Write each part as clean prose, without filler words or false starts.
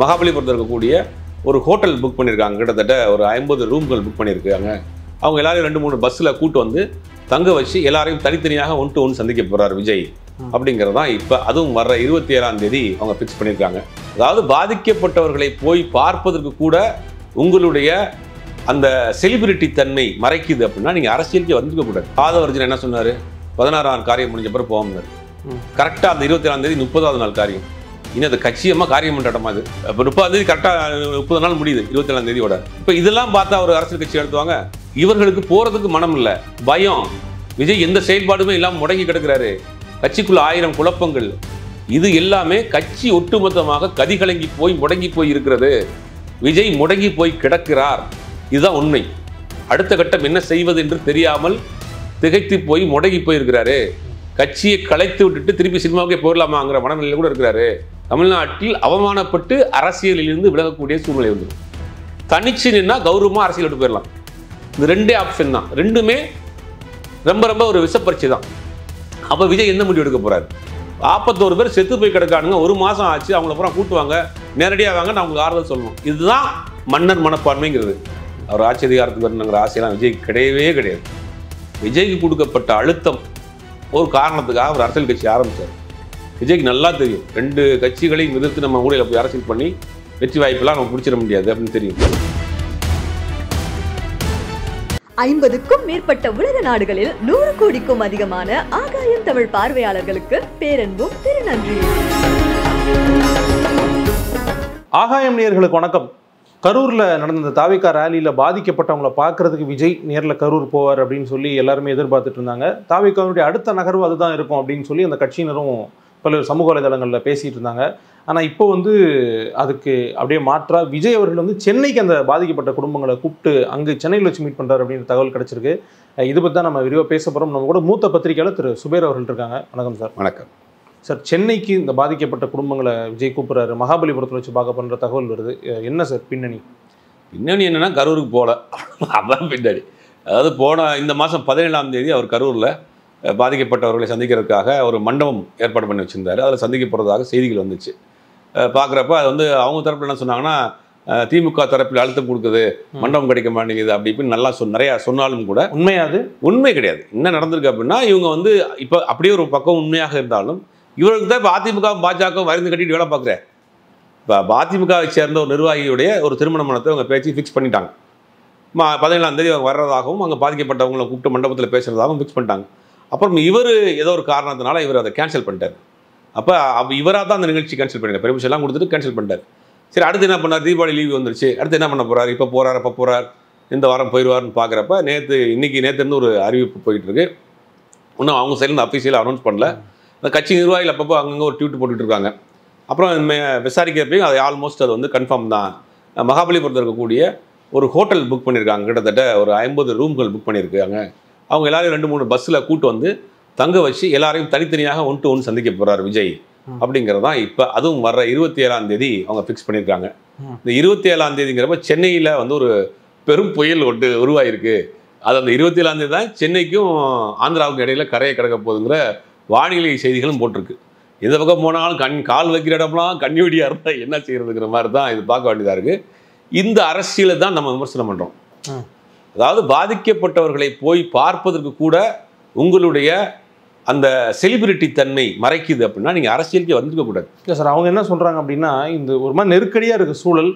மகாபலிபுரத்தில் இருக்கக்கூடிய ஒரு hotel book பண்ணியிருக்காங்க. கிட்டத்தட்ட ஒரு 50 ரூம்கள் புக் பண்ணியிருக்காங்க. அவங்க எல்லாரையும் 2-3 பஸ்ஸில் கூட்டு வந்து தங்க வச்சு எல்லாரையும் தனித்தனியாக 1 to 1 சந்திக்க போகிறார் விஜய் அப்படிங்கிறதான் இப்போ அதுவும் வர்ற 27ஆம் தேதி அவங்க ஃபிக்ஸ் பண்ணியிருக்காங்க. அதாவது பாதிக்கப்பட்டவர்களை போய் பார்ப்பதற்கு கூட உங்களுடைய அந்த செலிபிரிட்டி தன்மை மறைக்குது அப்படின்னா நீங்கள் அரசியலுக்கு வந்துக்க கூடாது. ஆதவர்ஜன் என்ன சொன்னார்? 16ஆம் காரியம் முடிஞ்ச பிறகு போவாங்க. கரெக்டாக அந்த 27ஆம் தேதி 30வது நாள் காரியம். இன்னும் அது கட்சியமாக காரியம் பண்ணுறமா அது இப்போ 30ஆம் தேதி கரெக்டாக 30 நாள் முடியுது 27ஆம் தேதியோட. இப்போ இதெல்லாம் பார்த்தா ஒரு அரசியல் கட்சி எடுத்துவாங்க. இவர்களுக்கு போகிறதுக்கு மனம் இல்லை, பயம். விஜய் எந்த செயல்பாடுமே இல்லாமல் முடங்கி கிடக்கிறாரு. கட்சிக்குள்ள 1000 குழப்பங்கள். இது எல்லாமே கட்சி ஒட்டுமொத்தமாக கதிகலங்கி போய் முடங்கி போய் இருக்கிறது. விஜய் முடங்கி போய் கிடக்கிறார். இதுதான் உண்மை. அடுத்த கட்டம் என்ன செய்வது என்று தெரியாமல் திகைத்து போய் முடங்கி போயிருக்கிறாரு. கட்சியை கலைத்து விட்டுட்டு திருப்பி சினிமாவுக்கே போயிடலாமாங்கிற மனநிலையில் கூட இருக்கிறாரு. தமிழ்நாட்டில் அவமானப்பட்டு அரசியலிலிருந்து விலகக்கூடிய சூழ்நிலை வந்துடும். தனிச்சு நின்னா கௌரவமாக அரசியல் விட்டு போயிடலாம். இந்த 2 ஆப்ஷன் தான். 2மே ரொம்ப ரொம்ப ஒரு விஷப்பரிச்சு தான். அப்போ விஜய் என்ன முடிவு எடுக்க போறாரு? 41 பேர் செத்து போய் கிடக்கானுங்க. 1 மாதம் ஆச்சு. அவங்கள பூரா கூட்டுவாங்க, நேரடியாக வாங்க, நான் உங்களுக்கு ஆறுதல் சொல்லணும். இதுதான் மன்னர் மனப்பான்மைங்கிறது. அவர் ஆட்சி அதிகாரத்துக்கு வரணுங்கிற ஆசையெல்லாம் விஜய்க்கு கிடையவே கிடையாது. விஜய்க்கு கொடுக்கப்பட்ட அழுத்தம் ஒரு காரணத்துக்காக அவர் அரசியல் கட்சி ஆரம்பித்தார். விஜய்க்கு நல்லா தெரியும் 2 கட்சிகளையும் எதிர்த்து நம்ம ஊழியில் போய் அரசியல் பண்ணி வெற்றி வாய்ப்பெல்லாம் நம்ம பிடிச்சிட முடியாது அப்படின்னு தெரியும். 50க்கும் மேற்பட்ட உலக நாடுகளில் 100 கோடிக்கும் அதிகமான ஆகாயம் தமிழ் பார்வையாளர்களுக்கு பேரன்பும் திருநன்றி. ஆகாயம் நேயர்களுக்கு வணக்கம். கரூரில் நடந்த தாவிகா ரேலியில் பாதிக்கப்பட்டவங்களை பார்க்கறதுக்கு விஜய் நேரில் கரூர் போவார் அப்படின்னு சொல்லி எல்லாருமே எதிர்பார்த்துட்டு இருந்தாங்க. தாவிகாவுடைய அடுத்த நகர்வு அதுதான் இருக்கும் அப்படின்னு சொல்லி அந்த கட்சியினரும் பல்வேறு சமூக வலைதளங்களில் பேசிகிட்டு இருந்தாங்க. ஆனால் இப்போ அதுக்கு அப்படியே மாற்றா விஜய் அவர்கள் சென்னைக்கு அந்த பாதிக்கப்பட்ட குடும்பங்களை கூப்பிட்டு அங்கே சென்னையில் வச்சு மீட் பண்ணுறாரு அப்படின்ற தகவல் கிடச்சிருக்கு. இது பற்றி தான் நம்ம விரிவாக பேச போகிறோம். நம்ம கூட மூத்த பத்திரிகையாளர் திரு சுபேர் அவர்கள் இருக்காங்க. வணக்கம் சார். வணக்கம் சார். சென்னைக்கு இந்த பாதிக்கப்பட்ட குடும்பங்களை விஜய் கூப்பிட்றாரு, மகாபலிபுரத்தில் வச்சு பார்க்க பண்ணுற தகவல் வருது. என்ன சார் பின்னணி? பின்னணி என்னென்னா கரூருக்கு போகல, அதான் பின்னணி. அதாவது போன இந்த மாதம் 17ஆம் தேதி அவர் கரூரில் பாதிக்கப்பட்டவர்களை சந்திக்கிறதுக்காக ஒரு மண்டபம் ஏற்பாடு பண்ணி வச்சுருந்தார். அதில் சந்திக்க போகிறதாக செய்திகள் வந்துச்சு. பார்க்குறப்ப அது அவங்க தரப்பில் என்ன சொன்னாங்கன்னா, திமுக தரப்பில் அழுத்தம் கொடுக்குது, மண்டபம் கிடைக்க மாட்டேங்குது அப்படி இப்படின்னு நல்லா நிறையா சொன்னாலும் கூட உண்மையாது உண்மை கிடையாது. என்ன நடந்திருக்கு அப்படின்னா, இவங்க இப்போ அப்படியே ஒரு பக்கம் உண்மையாக இருந்தாலும் இவருக்கு தான் இப்போ அதிமுக பாஜக வரைந்து கட்டிட்டு வேலை பார்க்குறேன். இப்போ அதிமுகவை சேர்ந்த ஒரு நிர்வாகியுடைய ஒரு திருமண மனத்தை அவங்க பேச்சு ஃபிக்ஸ் பண்ணிட்டாங்க. 17ஆம் தேதி அவங்க வர்றதாகவும் அங்கே பாதிக்கப்பட்டவங்களை கூப்பிட்டு மண்டபத்தில் பேசுகிறதாகவும் ஃபிக்ஸ் பண்ணிட்டாங்க. அப்புறம் இவர் ஏதோ ஒரு காரணத்தினால இவர் அதை கேன்சல் பண்ணிட்டார். அப்போ இவராக தான் அந்த நிகழ்ச்சி கேன்சல் பண்ணிட்டார். பெர்மிஷன்லாம் கொடுத்துட்டு கேன்சல் பண்ணிட்டார். சரி, அடுத்து என்ன பண்ணார்? தீபாவளி லீவு வந்துருச்சு. அடுத்து என்ன பண்ண போகிறார்? இப்போ போகிறார், அப்போ போகிறார், இந்த வாரம் போயிடுவார்னு பார்க்குறப்ப நேற்றுலேருந்து ஒரு அறிவிப்பு போயிட்டு இருக்கு. இன்னும் அவங்க சைட்லேருந்து அஃபீஷியலாக அனௌன்ஸ் பண்ணல. அந்த கட்சி நிர்வாகிகள் அப்பப்போ அங்கங்கே ஒரு ட்வீட் போட்டுட்டு இருக்காங்க. அப்புறம் விசாரிக்கிறப்பையும் அது ஆல்மோஸ்ட் அது கன்ஃபார்ம் தான். மகாபலிபுரத்தில் இருக்கக்கூடிய ஒரு ஹோட்டல் புக் பண்ணியிருக்காங்க. கிட்டத்தட்ட ஒரு 50 ரூம்கள் புக் பண்ணியிருக்காங்க. அவங்க எல்லாரையும் 2-3 பஸ்ஸில் கூட்டு வந்து தங்க வச்சு எல்லாரையும் தனித்தனியாக 1 to 1 சந்திக்க போகிறார் விஜய் அப்படிங்கிறதான் இப்போ அதுவும் வர்ற 27ஆம் தேதி அவங்க ஃபிக்ஸ் பண்ணியிருக்காங்க. இந்த 27ஆம் தேதிங்கிறப்ப சென்னையில் ஒரு பெரும் புயல் உருவாயிருக்கு. அது அந்த 27ஆம் தேதி தான் சென்னைக்கும் ஆந்திராவுக்கும் இடையில கரையை கிடக்க போகுதுங்கிற வானிலை செய்திகளும் போட்டிருக்கு. எந்த பக்கம் போனாலும் கால் வைக்கிற இடம்லாம் கண்ணிவெடியாக இருந்தால் என்ன செய்யறதுங்கிற மாதிரி தான் இது பார்க்க வேண்டியதாக இருக்குது. இந்த அரசியலை தான் நம்ம விமர்சனம் பண்ணுறோம். அதாவது பாதிக்கப்பட்டவர்களை போய் பார்ப்பதற்கு கூட உங்களுடைய அந்த செலிபிரிட்டி தன்மை மறைக்குது அப்படின்னா நீங்கள் அரசியலுக்கு வந்துக்க கூடாது. இல்லை சார், அவங்க என்ன சொல்கிறாங்க அப்படின்னா, இந்த ஒரு மாதிரி நெருக்கடியாக இருக்குது சூழல்.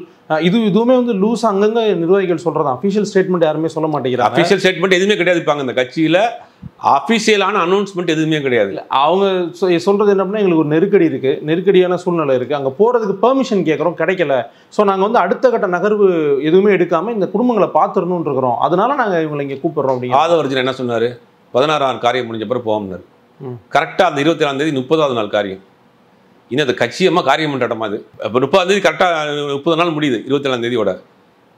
இதுவுமே லூஸ் அங்கங்கே நிர்வாகிகள் சொல்கிறதா, அஃபிஷியல் ஸ்டேட்மெண்ட் யாருமே சொல்ல மாட்டேங்கிறாங்க. அஃபிஷியல் ஸ்டேட்மெண்ட் எதுவுமே கிடையாது. இருப்பாங்க இந்த கட்சியில் அஃபிஷியலான அனௌன்ஸ்மெண்ட் எதுவுமே கிடையாது. அவங்க சொல்கிறது என்ன அப்படின்னா, எங்களுக்கு ஒரு நெருக்கடி இருக்குது, நெருக்கடியான சூழ்நிலை இருக்குது, அங்கே போகிறதுக்கு பெர்மிஷன் கேட்குறோம், கிடைக்கல. ஸோ நாங்கள் அடுத்த கட்ட நகர்வு எதுவுமே எடுக்காமல் இந்த குடும்பங்களை பார்த்துடணும்னு இருக்கிறோம், அதனால நாங்கள் இவங்களை இங்கே கூப்பிடுறோம் அப்படிங்க. ஆதவர்ஜன் என்ன சொன்னார்? 16ஆம் காரியம் முடிஞ்ச பிறகு போவார். கரெக்டாக அந்த 27ஆம் தேதி 30வது நாள் காரியம். இன்னும் அது கட்சியமாக காரியம் பண்ணுறமா அது. இப்போ 30ஆம் தேதி கரெக்டாக 30 நாள் முடியுது 27ஆம் தேதியோட.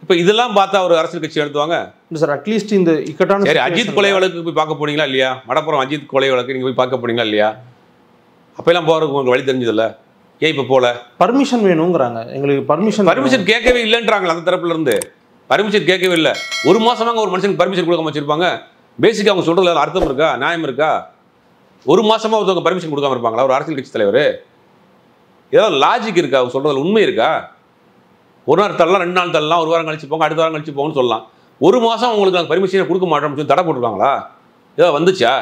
இப்போ இதெல்லாம் பார்த்தா ஒரு அரசியல் கட்சி எடுத்துவாங்க. இல்லை சார், அட்லீஸ்ட் இந்த இக்கட்டான சரி, அஜித் கொலை வழக்கு போய் பார்க்க போனீங்களா இல்லையா? மடப்புறம் அஜித் கொலை வழக்கு நீங்கள் போய் பார்க்க போனீங்களா இல்லையா? அப்போல்லாம் போகிறதுக்கு உங்களுக்கு வழி தெரிஞ்சதில்ல. ஏன் இப்போ போல? பர்மிஷன் வேணுங்கிறாங்க. எங்களுக்கு பர்மிஷன் கேட்கவே இல்லைன்றாங்களா அந்த தரப்புல இருந்து? பர்மிஷன் கேட்கவே இல்லை. 1 மாசமாக ஒரு மனுஷனுக்கு பர்மிஷன் கொடுக்காம வச்சிருப்பாங்க. பேசிக்காக அவங்க சொல்றதுல அர்த்தம் இருக்கா, நியாயம் இருக்கா? 1 மாசமா ஒருத்தவங்க பர்மிஷன் கொடுக்காம இருப்பாங்களா ஒரு அரசியல் கட்சி தலைவர்? ஏதாவது லாஜிக் இருக்கா? அவங்க சொல்றதுல உண்மை இருக்கா? ஒரு நாள் தள்ளலாம், 2 நாள் தள்ளலாம், ஒரு வாரம் கழிச்சு போங்க, அடுத்த வாரம் கழிச்சு போங்கன்னு சொல்லலாம். ஒரு மாதம் உங்களுக்கு அந்த பர்மிஷனை கொடுக்க மாட்டோம்னு சொல்லி தடை போட்டுருக்காங்களா? ஏதாவது வந்துச்சா?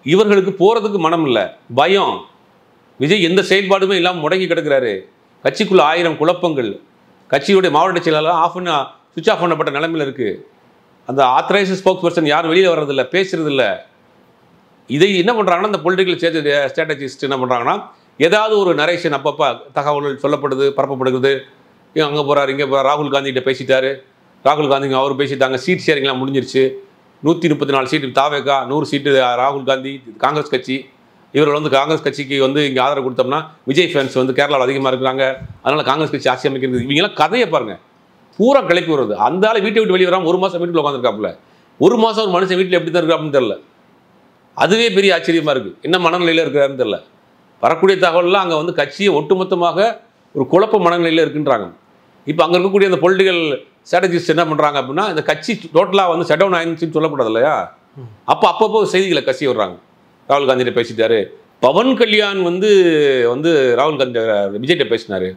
இவர்களுக்கு போகிறதுக்கு மனம் இல்லை, பயம். விஜய் எந்த செயல்பாடுமே இல்லாமல் முடங்கி கிடக்கிறாரு. கட்சிக்குள்ள 1000 குழப்பங்கள். கட்சியுடைய மாவட்ட செயலாளர் சுவிட்ச் ஆஃப் பண்ணப்பட்ட நிலைமையில் இருக்குது. அந்த ஆத்தரைஸ்டு ஸ்போக்ஸ் பர்சன் யாரும் வெளியில் வர்றதில்லை, பேசுறதில்லை. இதை என்ன பண்ணுறாங்கன்னா, இந்த பொலிட்டிக்கல் ஸ்ட்ராட்டஜிஸ்ட் என்ன பண்ணுறாங்கன்னா, ஏதாவது ஒரு நரேஷன் அப்பப்போ தகவல்கள் சொல்லப்படுது, பரப்பப்படுகிறது. அங்கே போகிறார், இங்கே போகிறார், ராகுல் காந்திகிட்ட பேசிட்டாரு, ராகுல் காந்தி அவர் பேசிட்டாங்க, சீட் ஷேரிங்லாம் முடிஞ்சிருச்சு, 134 சீட்டு தாவேகா, 100 சீட்டு ராகுல் காந்தி காங்கிரஸ் கட்சி. இவர்கள் வந்து காங்கிரஸ் கட்சிக்கு வந்து இங்கே ஆதரவு கொடுத்தோம்னா விஜய் ஃபேன்ஸ் வந்து கேரளாவில் அதிகமாக இருக்கிறாங்க, அதனால் காங்கிரஸ் கட்சி ஆட்சி அமைக்கிறது. இவங்கெல்லாம் கதையை பாருங்கள், பூரா கிளப்பி வருது. அந்த ஆள் வீட்டை விட்டு வெளியே வராமல் 1 மாதம் வீட்டில் உட்காந்துருக்காப்புல. 1 மாதம் ஒரு மனுஷன் வீட்டில் எப்படி தான் இருக்கா அப்படின்னு தெரில. அதுவே பெரிய ஆச்சரியமாக இருக்குது. என்ன மனநிலையில் இருக்கிறாருன்னு தெரில. வரக்கூடிய தகவல்லாம் அங்கே வந்து கட்சியை ஒட்டுமொத்தமாக ஒரு குழப்ப மனநிலையில் இருக்குன்றாங்க. இப்போ அங்கே இருக்கக்கூடிய அந்த பொலிட்டிக்கல் ஸ்ட்ராட்டஜிஸ்ட் என்ன பண்ணுறாங்க அப்படின்னா, இந்த கட்சி டோட்டலாக வந்து ஷட் டவுன் ஆயிடுச்சுன்னு சொல்லக்கூடாது இல்லையா? அப்பப்போ செய்திகளை கசி விடுறாங்க. ராகுல் காந்திகிட்ட பேசிட்டாரு, பவன் கல்யாண் வந்து ராகுல் காந்தி விஜய்கிட்ட பேசினார்,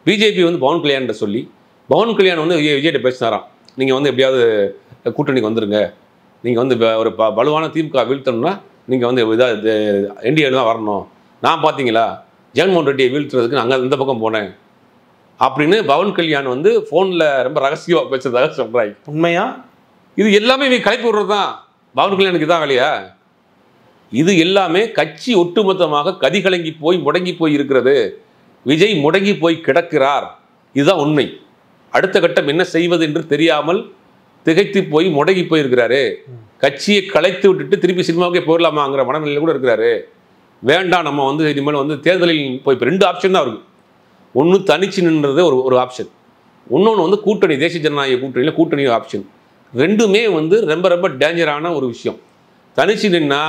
பிஜேபி வந்து பவன் கல்யாண்கிட்ட சொல்லி பவன் கல்யாண் வந்து விஜய்கிட்ட பேசினாராம், நீங்கள் வந்து எப்படியாவது கூட்டணிக்கு வந்துருங்க, நீங்கள் வந்து ஒரு வலுவான திமுக வீழ்த்தணும்னா நீங்கள் வந்து இதாக என்டிஏ தான் வரணும், நான் பார்த்தீங்களா ஜெகன்மோகன் ரெட்டியை வீழ்த்துறதுக்கு நாங்கள் இந்த பக்கம் போனேன் அப்படின்னு பவன் கல்யாண் வந்து ஃபோனில் ரொம்ப ரகசியமாக பேசுறதாக சொல்கிறாங்க. உண்மையா? இது எல்லாமே இவங்க கலைப்பு விடுறது தான். பவன் கல்யாணுக்கு தான் வேலையா? இது எல்லாமே கட்சி ஒட்டுமொத்தமாக கதிகலங்கி போய் முடங்கி போய் இருக்கிறது. விஜய் முடங்கி போய் கிடக்கிறார். இதுதான் உண்மை. அடுத்த கட்டம் என்ன செய்வது என்று தெரியாமல் திகைத்து போய் முடங்கி போயிருக்கிறாரு. கட்சியை கலைத்து விட்டுட்டு திருப்பி சினிமாவுக்கே போயிடலாமாங்கிற மனநிலையில் கூட இருக்கிறாரு. வேண்டாம், நம்ம வந்து இனிமேல் வந்து தேர்தலில் போய் இப்போ 2 ஆப்ஷன் தான் இருக்குது. ஒன்று தனிச்சு நின்றது ஒரு ஆப்ஷன், இன்னொன்று வந்து கூட்டணி, தேசிய ஜனநாயக கூட்டணியில் கூட்டணி ஆப்ஷன். ரெண்டுமே வந்து ரொம்ப ரொம்ப டேஞ்சரான ஒரு விஷயம். தனிச்சு நின்னா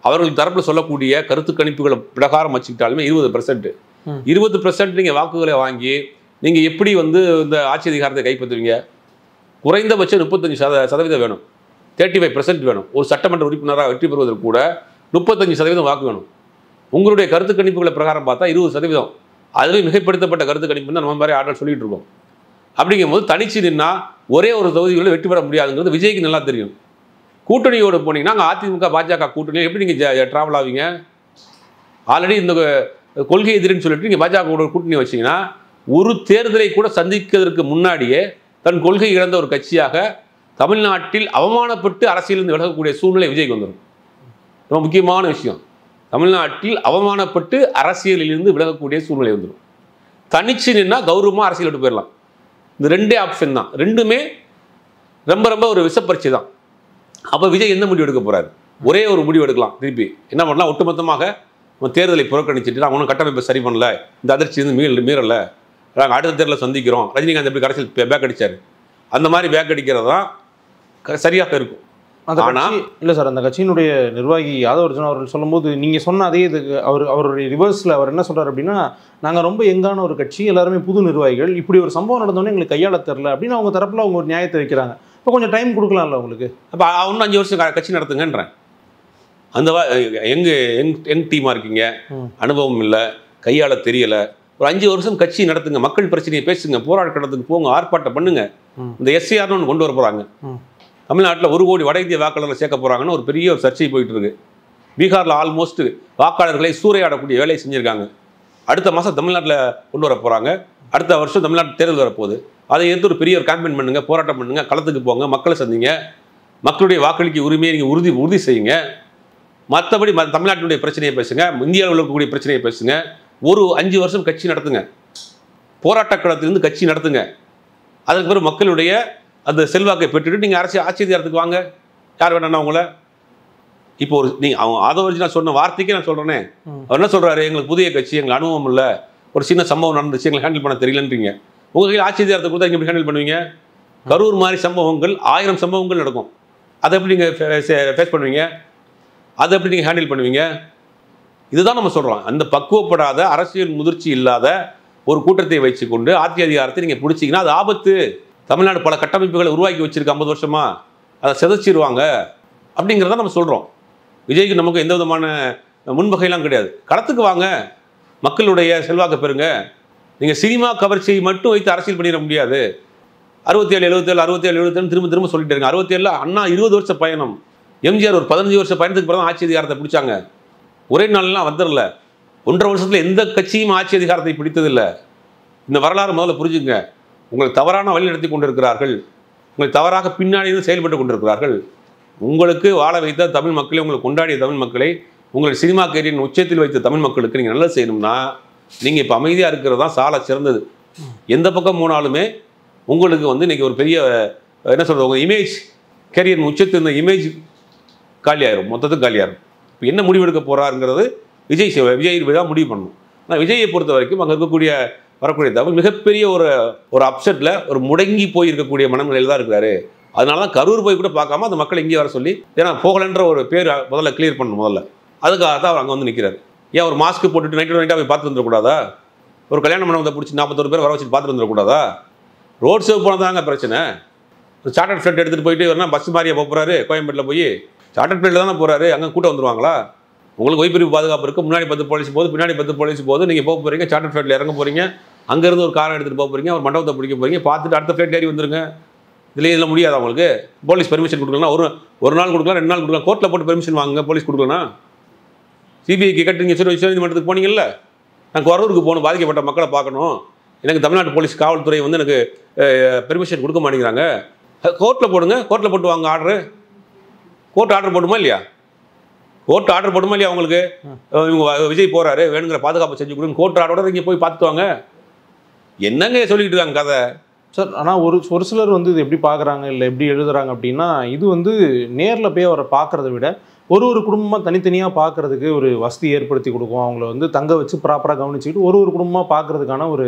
அவர்கள் தரப்பில் சொல்லக்கூடிய கருத்து கணிப்புகளை பிரகாரம் வச்சுக்கிட்டாலுமே 20%. 20% நீங்கள் வாக்குகளை வாங்கி நீங்கள் எப்படி வந்து இந்த ஆட்சி அதிகாரத்தை கைப்பற்றுவீங்க? குறைந்தபட்சம் 35% வேணும், 35% வேணும். ஒரு சட்டமன்ற உறுப்பினராக வெற்றி பெறுவதற்கு கூட 35% வாக்கு வேணும். உங்களுடைய கருத்து கணிப்புகளை பிரகாரம் பார்த்தா 20%. அதுவே மிகைப்படுத்தப்பட்ட கருத்து கணிப்பு தான் நம்ம மாதிரி ஆட்கள் சொல்லிட்டு இருக்கோம். அப்படிங்கும்போது தனிச்சு நின்னா ஒரே ஒரு தொகுதிகளில் வெற்றி பெற முடியாதுங்கிறது விஜய்க்கு நல்லா தெரியும். கூட்டணியோடு போனீங்கன்னா அங்கே அதிமுக பாஜக கூட்டணி எப்படி நீங்கள் ட்ராவல் ஆவீங்க? ஆல்ரெடி இந்த கொள்கை எதிரின்னு சொல்லிட்டு நீங்கள் பாஜகவோட கூட்டணி வச்சிங்கன்னா ஒரு தேர்தலை கூட சந்திக்கிறதுக்கு முன்னாடியே தன் கொள்கை இழந்த ஒரு கட்சியாக தமிழ்நாட்டில் அவமானப்பட்டு அரசியலிருந்து விலகக்கூடிய சூழ்நிலை விஜய்க்கு வந்துடும். ரொம்ப முக்கியமான விஷயம். தமிழ்நாட்டில் அவமானப்பட்டு அரசியலிலிருந்து விலகக்கூடிய சூழ்நிலை வந்துடும். தனிச்சு நின்னா கௌரவமாக அரசியல் விட்டு போயிடலாம். இந்த 2 ஆப்ஷன் தான். ரெண்டுமே ரொம்ப ரொம்ப ஒரு விஷப்பரிச்சை தான். அப்போ விஜய் எந்த முடிவு எடுக்க போகிறாரு? ஒரே ஒரு முடிவு எடுக்கலாம். திருப்பி என்ன பண்ணலாம்? ஒட்டுமொத்தமாக தேர்தலை புறக்கணிச்சிட்டு நான் ஒன்றும் கட்டமைப்பை சரி பண்ணல, இந்த அதிர்ச்சி வந்து மீறலை, நாங்கள் அடுத்த தேர்தலில் சந்திக்கிறோம். ரஜினிகாந்த் எப்படி கடைசியில் பேக் அடித்தார், அந்த மாதிரி பேக் அடிக்கிறது தான் சரியாக இருக்கும். ஆனால் இல்லை சார், அந்த கட்சியினுடைய நிர்வாகி யாதவ் அர்ஜுனா அவர்கள் சொல்லும்போது நீங்கள் சொன்ன அதே இதுக்கு அவருடைய ரிவர்ஸில் அவர் என்ன சொல்கிறார் அப்படின்னா, நாங்கள் ரொம்ப எங்கான ஒரு கட்சி, எல்லாருமே புது நிர்வாகிகள், இப்படி ஒரு சம்பவம் நடந்தோன்னே எங்களுக்கு கையாள தெரில அப்படின்னு அவங்க தரப்பில் அவங்க ஒரு நியாயத்தை வைக்கிறாங்க. இப்போ கொஞ்சம் டைம் கொடுக்கலாம்ல உங்களுக்கு? அப்போ இன்னும் 5 வருஷம் கட்சி நடத்துங்கன்றேன். அந்த யங் டீமாக இருக்கீங்க, அனுபவம் இல்லை, கையாள தெரியலை, ஒரு 5 வருஷம் கட்சி நடத்துங்க, மக்கள் பிரச்சனையை பேசுங்க, போராட்டத்துக்கு போங்க, ஆர்ப்பாட்டம் பண்ணுங்க. இந்த எஸ்சிஆர்னு ஒன்று கொண்டு வர போகிறாங்க. தமிழ்நாட்டில் 1 கோடி வட இந்திய வாக்காளர்களை சேர்க்க போகிறாங்கன்னு ஒரு பெரிய ஒரு சர்ச்சை போயிட்டு இருக்கு. பீகாரில் ஆல்மோஸ்ட் வாக்காளர்களை சூறையாடக்கூடிய வேலையை செஞ்சுருக்காங்க. அடுத்த மாதம் தமிழ்நாட்டில் கொண்டு வர போகிறாங்க. அடுத்த வருஷம் தமிழ்நாட்டு தேர்தல் வரப்போகுது. அதை எடுத்து ஒரு பெரிய ஒரு கேம்பெயின் பண்ணுங்கள், போராட்டம் பண்ணுங்கள், களத்துக்கு போங்க, மக்களை சந்திங்க, மக்களுடைய வாக்களிக்க உரிமையை நீங்கள் உறுதி செய்யுங்க. மற்றபடி தமிழ்நாட்டினுடைய பிரச்சனையை பேசுங்க, இந்தியாவில் இருக்கக்கூடிய பிரச்சனையை பேசுங்க. ஒரு 5 வருஷம் கட்சி நடத்துங்க, போராட்ட களத்திலிருந்து கட்சி நடத்துங்க. அதுக்கு பிறகு மக்களுடைய அந்த செல்வாக்கை பெற்றுட்டு நீங்கள் ஆட்சி அதிகாரத்துக்கு வாங்க. யார் வேணா உங்களை இப்போ ஒரு நீங்கள் அவங்க ஆதவ அர்ஜுனா சொன்ன வார்த்தைக்கே நான் சொல்கிறேனே, அவர் என்ன சொல்கிறாரு? எங்களுக்கு புதிய கட்சி, எங்களுக்கு அனுபவம் இல்லை, ஒரு சின்ன சம்பவம் நடந்துச்சு, எங்களுக்கு ஹேண்டில் பண்ண தெரியலன்றீங்க. உங்கள் கையில் ஆட்சி அதிகாரத்தை கொடுத்தா எப்படி ஹேண்டில் பண்ணுவீங்க? கரூர் மாதிரி சம்பவங்கள் 1000 சம்பவங்கள் நடக்கும். அதை எப்படி நீங்கள் ஃபேஸ் பண்ணுவீங்க? அதை எப்படி நீங்கள் ஹேண்டில் பண்ணுவீங்க? இதுதான் நம்ம சொல்கிறோம். அந்த பக்குவப்படாத, அரசியல் முதிர்ச்சி இல்லாத ஒரு கூட்டத்தை வச்சு கொண்டு ஆட்சி அதிகாரத்தை நீங்கள் பிடிச்சிங்கன்னா அது ஆபத்து. தமிழ்நாடு பல கட்டமைப்புகளை உருவாக்கி வச்சிருக்கு 50 வருஷமா, அதை செதைச்சிருவாங்க அப்படிங்கிறத நம்ம சொல்கிறோம். விஜய்க்கு நமக்கு எந்த விதமான முன்வகையெல்லாம் கிடையாது. களத்துக்கு வாங்க, மக்களுடைய செல்வாக்கு பெறுங்க, நீங்கள் சினிமா கவர்ச்சியை மட்டும் வைத்து அரசியல் பண்ணிட முடியாது. 67, 77, 67, 77 திரும்ப திரும்ப சொல்லிட்டு இருங்க. 67 அண்ணா 20 வருஷ பயணம், எம்ஜிஆர் ஒரு 15 வருஷ பயணத்துக்கு பிறகு ஆட்சி அதிகாரத்தை பிடிச்சாங்க. ஒரே நாள்லாம் வந்துடல. 1.5 வருஷத்தில் எந்த கட்சியும் ஆட்சி அதிகாரத்தை பிடித்ததில்லை. இந்த வரலாறு முதல்ல புரிஞ்சுங்க. உங்களை தவறான வழி நடத்தி கொண்டிருக்கிறார்கள், உங்களை தவறாக பின்னாடி செயல்பட்டு கொண்டிருக்கிறார்கள். உங்களுக்கு வாழ வைத்த தமிழ் மக்களை, உங்களை கொண்டாடிய தமிழ் மக்களை, உங்கள் சினிமா கேரியரின் உச்சத்தில் வைத்த தமிழ் மக்களுக்கு நீங்கள் நல்லது செய்யணும்னா நீங்கள் இப்போ அமைதியாக இருக்கிறது தான் சால சிறந்தது. எந்த பக்கம் போனாலுமே உங்களுக்கு வந்து இன்றைக்கி ஒரு பெரிய என்ன சொல்கிறது, உங்கள் இமேஜ் கேரியர் உச்சத்தில் இருந்த இமேஜ் காலியாயிரும், மொத்தத்துக்கு காலியாயிரும். இப்போ என்ன முடிவெடுக்க போகிறாருங்கிறது விஜய் தான் முடிவு பண்ணணும். ஆனால் விஜயை பொறுத்த வரைக்கும் அங்கே இருக்கக்கூடிய வரக்கூடிய தமிழ் மிகப்பெரிய ஒரு அப்செட்டில், ஒரு முடங்கி போய் இருக்கக்கூடிய மனநிலையில் தான் இருக்கிறாரு. அதனால தான் கரூர் போய் கூட பார்க்காம அந்த மக்கள் இங்கே வர சொல்லி, ஏன்னா போகலன்ற ஒரு பேர் முதல்ல கிளியர் பண்ணணும். முதல்ல அதுக்காக தான் அவர் அங்கே வந்து நிற்கிறார். ஏன் ஒரு மாஸ்க் போட்டுட்டு நைட்டாக போய் பார்த்து வந்துடக்கூடாதா? ஒரு கல்யாண மண்டபத்தை பிடிச்சி 41 பேர் வர வச்சுட்டு பார்த்துட்டு வந்துடக்கூடாதா? ரோட் ஷோ போனதாங்க பிரச்சனை. சார்ட்டர்ட் ஃப்ளைட் எடுத்துகிட்டு போயிட்டு வரணும், பஸ் மாதிரியா போகிறாரு கோயம்பேட்டில் போய்? சார்ட்டர்ட் ஃப்ளைட்டில் தானே போகிறாரு, அங்கே கூட்டம் வந்துருவாங்களா? உங்களுக்கு ஒய்பிரிவு பாதுகாப்பு இருக்குது, முன்னாடி 10 போலீஸ் போகுது, பின்னாடி 10 போலீஸ் போகுது. நீங்கள் போக போகிறீங்க, சார்ட்டர்ட் ஃப்ளைட்டில் இறங்க போகிறீங்க, அங்கேருந்து ஒரு காரை எடுத்துகிட்டு போக போகிறீங்க, ஒரு மண்டபத்தை பிடிக்க போகிறீங்க, பார்த்துட்டு அடுத்த ஃப்ளைட் ஏறி வந்துருங்க. இதில் முடியாது அவங்களுக்கு. போலீஸ் பெர்மிஷன் கொடுக்கலாம், ஒரு நாள் கொடுக்கலாம், 2 நாள் கொடுக்கலாம். கோர்ட்டில் போட்டு பெர்மிஷன் வாங்குங்க, போலீஸ் கொடுக்கலனா. சிபிஐக்கு கேட்டு நீங்கள் உச்சநீதிமன்றத்துக்கு போனீங்கல்ல, நான் கரூருக்கு போகணும், பாதிக்கப்பட்ட மக்களை பார்க்கணும், எனக்கு தமிழ்நாட்டு போலீஸ் காவல்துறை வந்து எனக்கு பெர்மிஷன் கொடுக்க மாட்டேங்கிறாங்க. கோர்ட்டில் போடுங்க, கோர்ட்டில் போட்டு வாங்க ஆர்டரு. கோர்ட் ஆர்டர் போடுமா இல்லையா? கோர்ட் ஆர்டர் போடுமா இல்லையா? அவங்களுக்கு இவங்க விஜய் போகிறாரு, வேணுங்கிற பாதுகாப்பு செஞ்சு கொடுங்க, கோர்ட் ஆர்டரோட இங்கே போய் பார்த்துட்டு வாங்க. என்னங்க சொல்லிக்கிட்டு இருக்காங்க கதை சார்? ஆனால் ஒரு சிலர் வந்து இது எப்படி பார்க்குறாங்க, இல்லை எப்படி எழுதுறாங்க அப்படின்னா, இது வந்து நேரில் போய் அவரை பார்க்குறத விட ஒரு குடும்பமாக தனித்தனியாக பார்க்குறதுக்கு ஒரு வசதி ஏற்படுத்தி கொடுக்கும். அவங்கள வந்து தங்க வச்சு ப்ராப்பராக கவனிச்சுக்கிட்டு ஒரு குடும்பமாக பார்க்குறதுக்கான ஒரு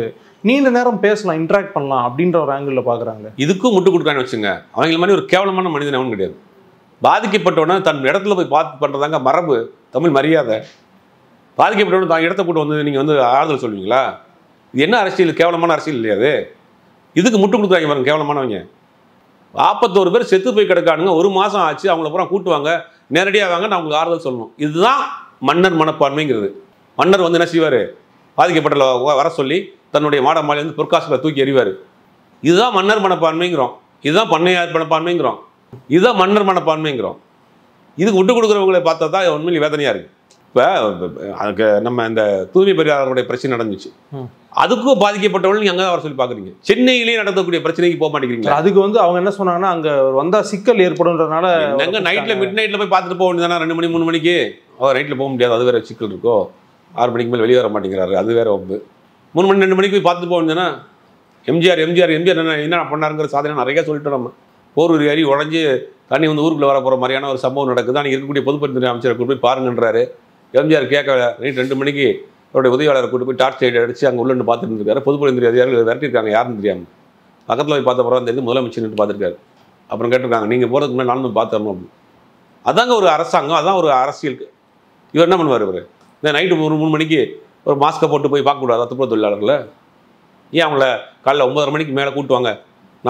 நீண்ட நேரம் பேசலாம், இன்ட்ராக்ட் பண்ணலாம் அப்படின்ற ஒரு ஆங்கிளில் பார்க்குறாங்க. இதுக்கும் முட்டு கொடுக்குறான்னு வச்சுங்க. அவங்கள மாதிரி ஒரு கேவலமான மனிதன் அவனும் கிடையாது. பாதிக்கப்பட்டவன தன் இடத்துல போய் பார்த்து பண்ணுறதாங்க மரபு, தமிழ் மரியாதை. பாதிக்கப்பட்டவன தான் இடத்த போட்டு வந்து நீங்கள் வந்து ஆறுதல் சொல்லுவீங்களா? இது என்ன அரசியல்? கேவலமான அரசியல் இல்லையா அது? இதுக்கு முட்டு கொடுக்குறாங்க பாருங்க கேவலமானவங்க. 41 பேர் செத்து போய் கிடக்கானுங்க, 1 மாதம் ஆச்சு, அவங்கள பூரா கூட்டுவாங்க, நேரடியாக வாங்க, நான் உங்களுக்கு ஆறுதல் சொல்லணும். இதுதான் மன்னர் மனப்பான்மைங்கிறது. மன்னர் வந்து என்ன செய்வார்? பாதிக்கப்பட்ட வர சொல்லி தன்னுடைய மாட மாலை வந்து பொற்காசுகளை தூக்கி எறிவார். இதுதான் மன்னர் மனப்பான்மைங்கிறோம், இதுதான் பண்ணையார் மனப்பான்மைங்கிறோம், இதுதான் மன்னர் மனப்பான்மைங்கிறோம். இதுக்கு விட்டு கொடுக்குறவங்களை பார்த்தா தான் உண்மையிலே வேதனையாக இருக்குது. இப்போ அதுக்கு நம்ம இந்த தூய்மை பெரியாருடைய பிரச்சனை நடந்துச்சு, அதுக்கும் பாதிக்கப்பட்டவர்கள் நீங்கள் அங்கே வர சொல்லி பார்க்குறீங்க. சென்னையிலேயே நடக்கக்கூடிய பிரச்சனைக்கு போக மாட்டேங்கிறீங்களா? அதுக்கு வந்து அவங்க என்ன சொன்னாங்கன்னா, அங்கே வந்தால் சிக்கல் ஏற்படும்ன்றதுனால எங்கள் நைட்டில் மிட் நைட்டில் போய் பார்த்துட்டு போக வேண்டியதானே? 2 மணி 3 மணிக்கு அவர் நைட்டில் போக முடியாது, அது வேறு சிக்கல் இருக்கோ. 6 மணிக்கு மேலே வெளியே வர மாட்டேங்கிறாரு, அது வேறு ஒப்பு. 3 மணி 2 மணிக்கு போய் பார்த்துட்டு போக வேண்டியதானே? எம்ஜிஆர் என்ன பண்ணாருங்கிற சாதனை நிறைய சொல்லிட்டு நம்ம போரூர் ஏறி உடஞ்சி தண்ணி வந்து ஊருக்குள்ளே வர போகிற மாதிரியான ஒரு சம்பவம் நடக்குது. அன்றைக்கி இருக்கக்கூடிய பொதுப்பணித்துறை அமைச்சரை கூட்டு போய் பாருங்கன்றாரு. எம்ஜிஆர் கேட்கல, நைட் 2 மணிக்கு அவருடைய உதவியாளரை கூட்டு போய் டார்ச் லைட் அடித்து அங்கே உள்ள பார்த்துட்டு இருக்காரு. பொதுப்பணித்துறை அதிகாரிகள் விரட்டிருக்காங்க, யாருன்னு தெரியாமல். பக்கத்தில் போய் பார்த்த பிறகு தெரிஞ்சு முதலமைச்சர் பார்த்துருக்காரு. அப்புறம் கேட்டிருக்காங்க, நீங்கள் போகிறதுக்கு முன்னாடி நானும் பார்த்துடணும் அப்படின்னு. அதாங்க ஒரு அரசாங்கம், அதான் ஒரு அரசியலுக்கு. இவர் என்ன பண்ணுவார்? இவர் இந்த நைட்டு 3 மணிக்கு ஒரு மாஸ்கை போட்டு போய் பார்க்கக்கூடாது துப்புரவு தொழிலாளர்களை? ஏன் அவங்கள காலைல 9:30 மணிக்கு மேலே கூட்டுவாங்க,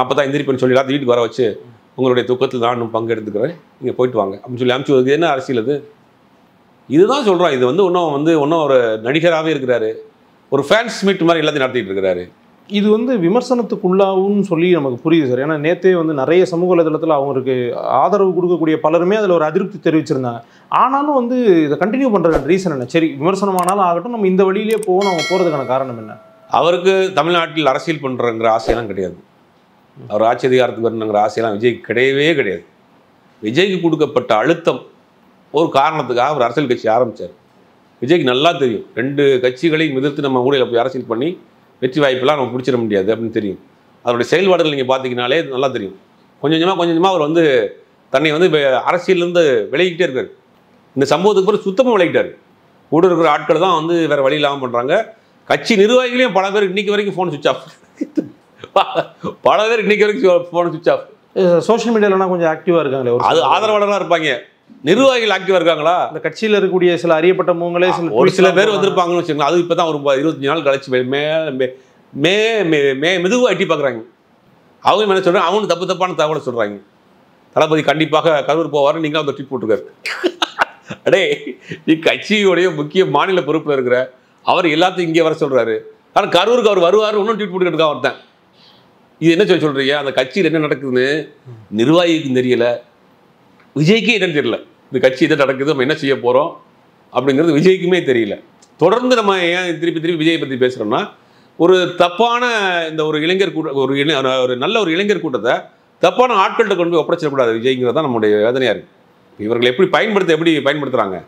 40 எந்திரிப்பேன்னு சொல்லி எல்லாத்தையும் வீட்டுக்கு வர வச்சு உங்களுடைய துக்கத்தில் நானும் பங்கெடுத்துக்கிறேன், நீங்கள் போயிட்டு வாங்க அப்படின்னு சொல்லி அனுப்பிச்சு வருது. என்ன அரசியல் அது? இதுதான் சொல்கிறோம். இது வந்து இன்னும் ஒரு நடிகராகவே இருக்கிறாரு, ஒரு ஃபேன்ஸ் மீட் மாதிரி எல்லாத்தையும் நடத்திட்டு இருக்கிறாரு. இது வந்து விமர்சனத்துக்குள்ளாகும்னு சொல்லி நமக்கு புரியுது சார். ஏன்னா நேற்றே வந்து நிறைய சமூக வலைதளத்தில் அவங்களுக்கு ஆதரவு கொடுக்கக்கூடிய பலருமே அதில் ஒரு அதிருப்தி தெரிவிச்சிருந்தாங்க. ஆனாலும் வந்து இதை கண்டினியூ பண்ணுற ரீசன் என்ன? சரி, விமர்சனமானாலும் ஆகட்டும், நம்ம இந்த வழியிலே போகணும், அவங்க போகிறதுக்கான காரணம் என்ன? அவருக்கு தமிழ்நாட்டில் அரசியல் பண்ணுறங்கிற ஆசையெல்லாம் கிடையாது. அவர் ஆட்சி அதிகாரத்துக்கு வரணுங்கிற ஆசையெல்லாம் விஜய்க்கு கிடையவே கிடையாது. விஜய்க்கு கொடுக்கப்பட்ட அழுத்தம் ஒரு காரணத்துக்காக அவர் அரசியல் கட்சி ஆரம்பித்தார். விஜய்க்கு நல்லா தெரியும், 2 கட்சிகளையும் எதிர்த்து நம்ம ஊழலை போய் அரசியல் பண்ணி வெற்றி வாய்ப்பெல்லாம் நம்ம பிடிச்சிட முடியாது அப்படின்னு தெரியும். அதனுடைய செயல்பாடுகள் நீங்கள் பார்த்தீங்கனாலே நல்லா தெரியும். கொஞ்சம் கொஞ்சமாக அவர் வந்து தன்னை வந்து அரசியலேருந்து விலகிக்கிட்டே இருக்கார். இந்த சம்பவத்துக்கு பிறகு சுத்தமாக விலகிட்டார். கூட இருக்கிற ஆட்கள் தான் வந்து வேறு வழி இல்லாமல் பண்ணுறாங்க. கட்சி நிர்வாகிகளையும் பல பேர் இன்றைக்கி வரைக்கும் ஃபோன் சுவிட்ச் ஆஃப், பல பேர் இன்றைக்கி வரைக்கும் ஃபோன் சுவிட்ச் ஆஃப். சோஷியல் மீடியாலலாம் கொஞ்சம் ஆக்டிவாக இருக்காங்களே, அது ஆதரவாளராக இருப்பாங்க. நிர்வாகிகள் ஆக்டிவாக இருக்காங்களா? இந்த கட்சியில் இருக்கக்கூடிய சில அறியப்பட்ட முகங்களே ஒரு சில பேர் வந்திருப்பாங்கன்னு வச்சுக்கோங்க. அது இப்போ தான் ஒரு 25 நாள் கழிச்சு மெதுவாக எட்டி பார்க்குறாங்க. அவங்க என்ன சொல்கிறாங்க, அவனு தப்பான தகவலை சொல்கிறாங்க. தளபதி கண்டிப்பாக கரூர் போவார், நீங்களும் அந்த ட்வீட் போட்டிருக்காரு. அடே, நீ கட்சியோடைய முக்கிய மாநில பொறுப்பில் இருக்கிற அவர் எல்லாத்தையும் இங்கே வர சொல்கிறாரு. ஆனால் கரூருக்கு அவர் வருவார், இன்னும் ட்வீட் போட்டுக்கிட்டு இருக்கா ஒருத்தன். இது என்ன சொல்றீங்க? அந்த கட்சியில் என்ன நடக்குதுன்னு நிர்வாகிக்கும் தெரியல, விஜய்க்கே என்னன்னு தெரியல. இந்த கட்சி என்ன நடக்குது, நம்ம என்ன செய்ய போகிறோம் அப்படிங்கிறது விஜய்க்குமே தெரியல. தொடர்ந்து நம்ம ஏன் திருப்பி விஜயை பற்றி பேசுகிறோம்னா, ஒரு தப்பான இந்த ஒரு இளைஞர் கூட்ட ஒரு நல்ல ஒரு இளைஞர் கூட்டத்தை தப்பான ஆட்கள்கிட்ட கொண்டு போய் ஒப்படைச்சிடக்கூடாது விஜய்ங்கிறது தான் நம்முடைய வேதனையாக இருக்குது. இவர்கள் எப்படி பயன்படுத்துகிறாங்க?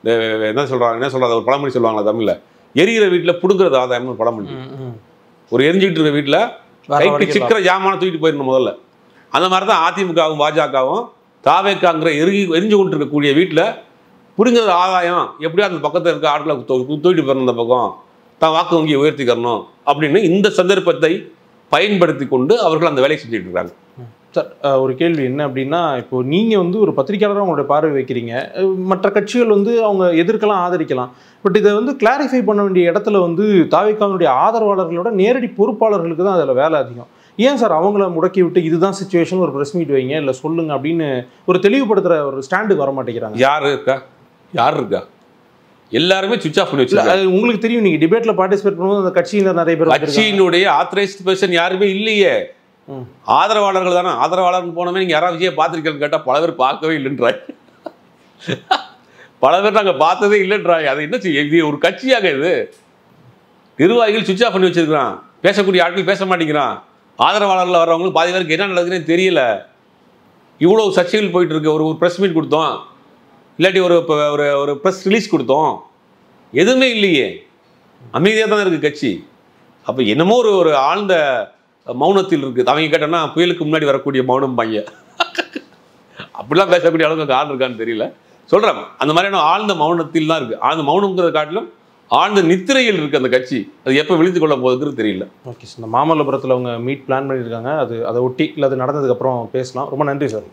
இந்த என்ன சொல்கிறாங்க ஒரு பழமொழி சொல்லுவாங்களா தமிழில், எரிகிற வீட்டில் புடுங்கிறது ஆதாயம்னு ஒரு பழமொழி. ஒரு எரிஞ்சிக்கிட்டு இருக்க வீட்டில் கைக்கு சிக்கிற ஜாமான தூக்கிட்டு போயிடணும் முதல்ல. அந்த மாதிரி தான் அதிமுகவும் பாஜகவும் தாவேக்காங்கிற எரிஞ்சு கொண்டு இருக்கக்கூடிய வீட்டில் புடுங்கிறது ஆதாயம், எப்படியோ அந்த பக்கத்தில் இருக்க ஆட்களை தூக்கிட்டு போயிடணும், அந்த பக்கம் தான் வாக்கு வங்கியை உயர்த்திக்கிறணும் அப்படின்னு இந்த சந்தர்ப்பத்தை பயன்படுத்தி கொண்டு அவர்கள் அந்த வேலையை செஞ்சுட்டு இருக்காங்க. சார், ஒரு கேள்வி என்ன அப்படின்னா, இப்போ நீங்கள் வந்து ஒரு பத்திரிகையாளராக உங்களுடைய பார்வை வைக்கிறீங்க, மற்ற கட்சிகள் வந்து அவங்க எதிர்க்கலாம் ஆதரிக்கலாம், பட் இதை வந்து கிளாரிஃபை பண்ண வேண்டிய இடத்துல வந்து தாவேக்காவினுடைய ஆதரவாளர்களோட நேரடி பொறுப்பாளர்களுக்கு தான் அதில் வேலை அதிகம். ஏன் சார் அவங்கள முடக்கி விட்டு இதுதான் சிச்சுவேஷன், ஒரு ப்ரெஸ் மீட் வைங்க இல்லை சொல்லுங்க அப்படின்னு ஒரு தெளிவுபடுத்துகிற ஒரு ஸ்டாண்டுக்கு வர மாட்டேங்கிறாங்க? யார் இருக்கா? எல்லாருமே சுவிட்ச் ஆஃப் பண்ணி வச்சு. உங்களுக்கு தெரியும், நீங்கள் டிபேட்டில் பார்ட்டிசிபேட் பண்ணும்போது அந்த கட்சியினர் நிறைய பேர், கட்சியினுடைய ஆத்தரைஸ்ட் பர்சன் யாருமே இல்லையே, ஆதரவாளர்கள் தானே. ஆதரவாளர்னு போனோமே நீங்கள் யாராவது விஜயை பார்த்துருக்கேன்னு கேட்டால் பல பேர் பார்க்கவே இல்லைன்றாய், பல பேர் நாங்கள் பார்த்ததே இல்லைன்றாய். அது என்ன செய்ய, ஒரு கட்சியாக இது? நிர்வாகிகள் சுவிட்ச் ஆஃப் பண்ணி வச்சிருக்கிறான், பேசக்கூடிய ஆட்கள் பேச மாட்டேங்கிறான், ஆதரவாளர்கள் வர்றவங்களுக்கு பாதி பேருக்கு என்ன நடக்குதுன்னு தெரியல. இவ்வளோ சர்ச்சைகள் போயிட்டு இருக்கு. ஒரு ப்ரெஸ் மீட் கொடுத்தோம், இல்லாட்டி ஒரு ப்ரெஸ் ரிலீஸ் கொடுத்தோம், எதுவுமே இல்லையே, அமைதியாக தான் இருக்குது கட்சி. அப்போ என்னமோ ஒரு ஆழ்ந்த மௌனத்தில் இருக்குது. அவங்க கேட்டோன்னா புயலுக்கு முன்னாடி வரக்கூடிய மௌனம் பையன், அப்படிலாம் பேசக்கூடிய அளவுக்கு ஆள் இருக்கான்னு தெரியல. சொல்கிறேன், அந்த மாதிரியான ஆழ்ந்த மௌனத்தில் தான் இருக்குது. ஆழ்ந்த மௌனங்கிறத காட்டிலும் ஆழ்ந்த நித்திரையில் இருக்குது அந்த கட்சி. அது எப்போ விழித்து கொள்ள போகுதுன்னு தெரியல. ஓகே சார், இந்த மாமல்லபுரத்தில் அவங்க மீட் பிளான் பண்ணியிருக்காங்க, அதை ஒட்டி இல்லை அது நடந்ததுக்கப்புறம் பேசலாம். ரொம்ப நன்றி சார்.